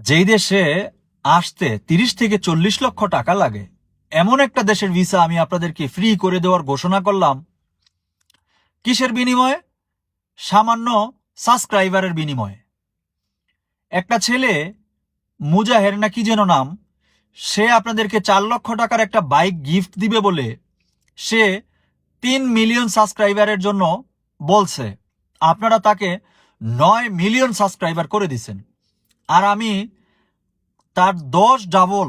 যেই দেশে আসতে 30 থেকে 40 লক্ষ টাকা লাগে এমন একটা দেশের ভিসা আমি আপনাদেরকে ফ্রি করে দেওয়ার ঘোষণা করলাম। কিসের বিনিময়ে? সামান্য সাবস্ক্রাইবারের বিনিময়ে। একটা ছেলে মুজাহের না কি যেন নাম, সে আপনাদেরকে 4 লক্ষ টাকার একটা বাইক গিফট দিবে বলে সে 3 মিলিয়ন সাবস্ক্রাইবারের জন্য বলছে। আপনারা তাকে 9 মিলিয়ন সাবস্ক্রাইবার করে দিছেন, আর আমি তার 10 ডাবল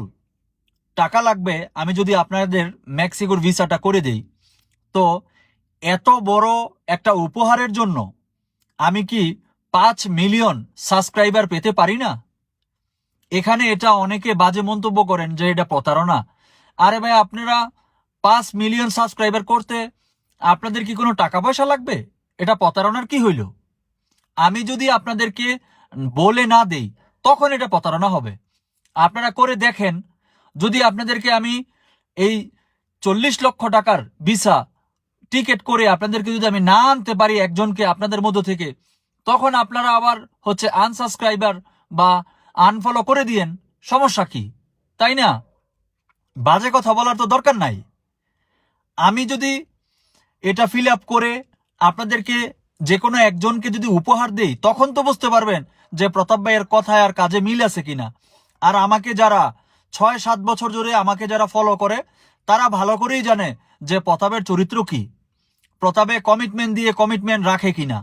টাকা লাগবে আমি যদি আপনাদের মেক্সিকোর ভিসাটা করে দেই। তো এত বড় একটা উপহারের জন্য আমি কি 5 মিলিয়ন সাবস্ক্রাইবার পেতে পারি না? এখানে এটা অনেকে বাজে মন্তব্য করেন যে এটা প্রতারণা। আরে ভাই, আপনারা 5 মিলিয়ন সাবস্ক্রাইবার করতে আপনাদের কি কোনো টাকা পয়সা লাগবে? এটা প্রতারণার কি হইল? আমি যদি আপনাদেরকে বলে না দেই তখন এটা প্রতারণা হবে। আপনারা করে দেখেন, যদি আপনাদেরকে আমি এই 40 লক্ষ টাকার ভিসা টিকিট করে আপনাদেরকে যদি আমি না আনতে পারি একজনকে আপনাদের মধ্য থেকে, তখন আপনারা আবার আনসাবস্ক্রাইবার বা আনফলো করে দিয়েন, সমস্যা কি? তাই না? বাজে কথা বলার তো দরকার নাই। আমি যদি এটা ফিল আপ করে আপনাদেরকে যে কোনো একজনকে যদি উপহার দেই তখন তো বুঝতে পারবেন যে প্রতাপ ভাইয়ের কথায় আর কাজে মিল আছে কিনা। আর আমাকে যারা 6-7 বছর ধরে আমাকে যারা ফলো করে তারা ভালো করেই জানে যে প্রতাপের চরিত্র কি, প্রতাপে কমিটমেন্ট দিয়ে কমিটমেন্ট রাখে কিনা।